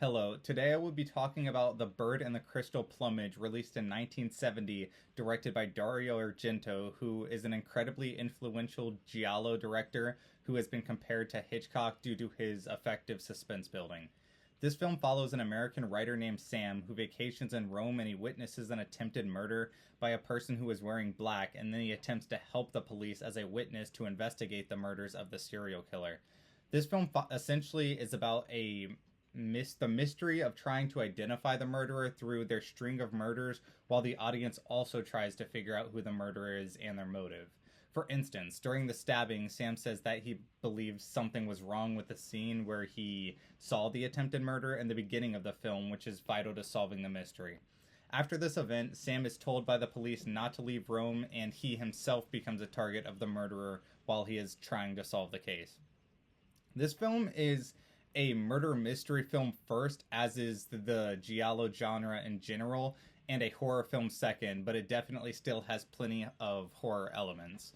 Hello, today I will be talking about The Bird and the Crystal Plumage, released in 1970, directed by Dario Argento, who is an incredibly influential Giallo director who has been compared to Hitchcock due to his effective suspense building. This film follows an American writer named Sam who vacations in Rome and he witnesses an attempted murder by a person who is wearing black, and then he attempts to help the police as a witness to investigate the murders of the serial killer. This film essentially is about the mystery of trying to identify the murderer through their string of murders, while the audience also tries to figure out who the murderer is and their motive. For instance, during the stabbing, Sam says that he believes something was wrong with the scene where he saw the attempted murder in the beginning of the film, which is vital to solving the mystery. After this event, Sam is told by the police not to leave Rome, and he himself becomes a target of the murderer while he is trying to solve the case. This film is a murder mystery film first, as is the Giallo genre in general, and a horror film second, but it definitely still has plenty of horror elements.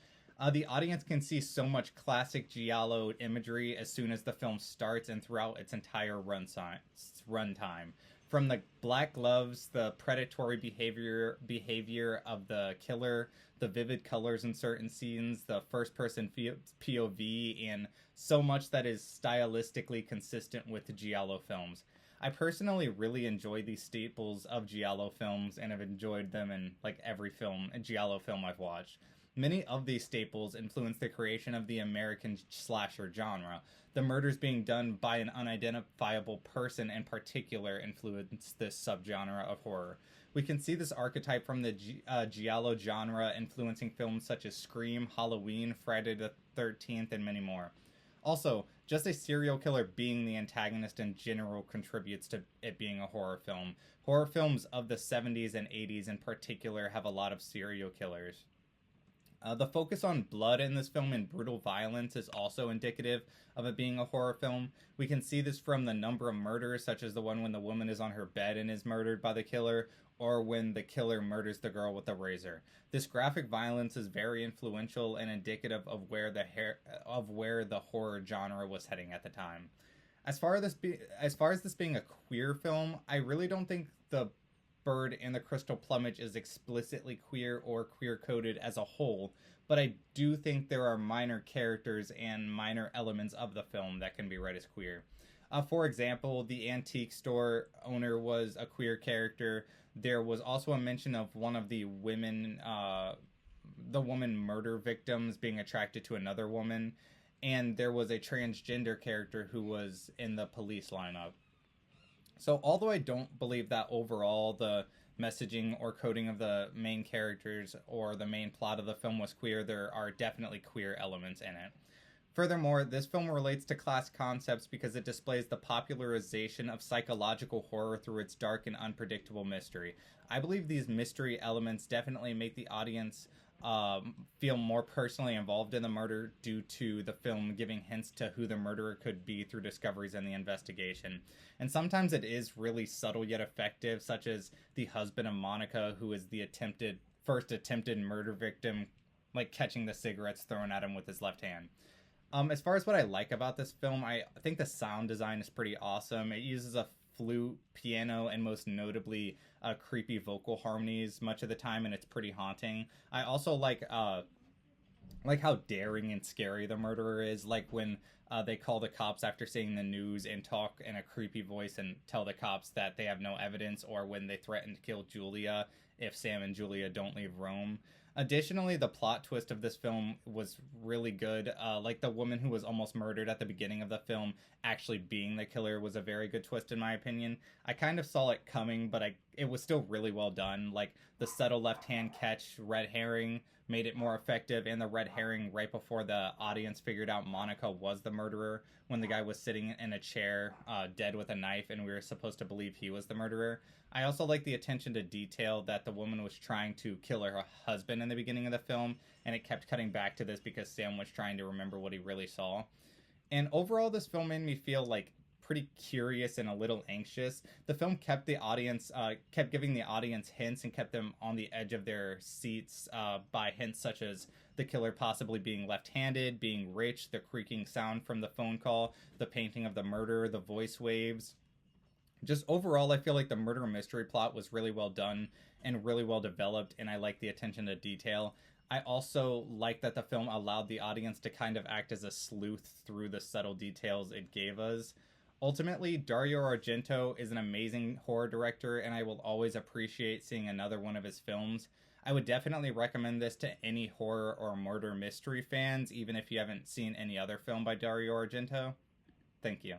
The audience can see so much classic Giallo imagery as soon as the film starts and throughout its entire runtime. From the black gloves, the predatory behavior of the killer, the vivid colors in certain scenes, the first person POV, and so much that is stylistically consistent with the Giallo films. I personally really enjoy these staples of Giallo films and have enjoyed them in like every Giallo film I've watched. Many of these staples influenced the creation of the American slasher genre. The murders being done by an unidentifiable person in particular influenced this subgenre of horror. We can see this archetype from the Giallo genre influencing films such as Scream, Halloween, Friday the 13th, and many more. Also, just a serial killer being the antagonist in general contributes to it being a horror film. Horror films of the 70s and 80s in particular have a lot of serial killers. The focus on blood in this film and brutal violence is also indicative of it being a horror film. We can see this from the number of murders, such as the one when the woman is on her bed and is murdered by the killer, or when the killer murders the girl with a razor. This graphic violence is very influential and indicative of where the horror genre was heading at the time. As far as this being a queer film, I really don't think the Bird and the Crystal Plumage is explicitly queer or queer coded as a whole, but I do think there are minor characters and minor elements of the film that can be read as queer. For example, the antique store owner was a queer character. There was also a mention of one of the women murder victims being attracted to another woman, and there was a transgender character who was in the police lineup. So although I don't believe that overall the messaging or coding of the main characters or the main plot of the film was queer, there are definitely queer elements in it. Furthermore, this film relates to class concepts because it displays the popularization of psychological horror through its dark and unpredictable mystery. I believe these mystery elements definitely make the audience feel more personally involved in the murder due to the film giving hints to who the murderer could be through discoveries in the investigation. And sometimes it is really subtle yet effective, such as the husband of Monica, who is the first attempted murder victim, like catching the cigarettes thrown at him with his left hand. As far as what I like about this film, I think the sound design is pretty awesome. It uses a flute, piano, and most notably creepy vocal harmonies much of the time, and it's pretty haunting. I also like how daring and scary the murderer is, like when they call the cops after seeing the news and talk in a creepy voice and tell the cops that they have no evidence, or when they threaten to kill Julia if Sam and Julia don't leave Rome. Additionally, the plot twist of this film was really good. Like the woman who was almost murdered at the beginning of the film actually being the killer was a very good twist in my opinion. I kind of saw it coming, but it was still really well done. Like the subtle left-hand catch red herring made it more effective, and the red herring right before the audience figured out Monica was the murderer, when the guy was sitting in a chair dead with a knife and we were supposed to believe he was the murderer. I also like the attention to detail that the woman was trying to kill her husband in the beginning of the film, and it kept cutting back to this because Sam was trying to remember what he really saw. And overall, this film made me feel like pretty curious and a little anxious. The film kept giving the audience hints and kept them on the edge of their seats by hints such as the killer possibly being left-handed, being rich, the creaking sound from the phone call, the painting of the murder, the voice waves. Just overall, I feel like the murder mystery plot was really well done and really well developed, and I like the attention to detail. I also like that the film allowed the audience to kind of act as a sleuth through the subtle details it gave us. Ultimately, Dario Argento is an amazing horror director, and I will always appreciate seeing another one of his films. I would definitely recommend this to any horror or murder mystery fans, even if you haven't seen any other film by Dario Argento. Thank you.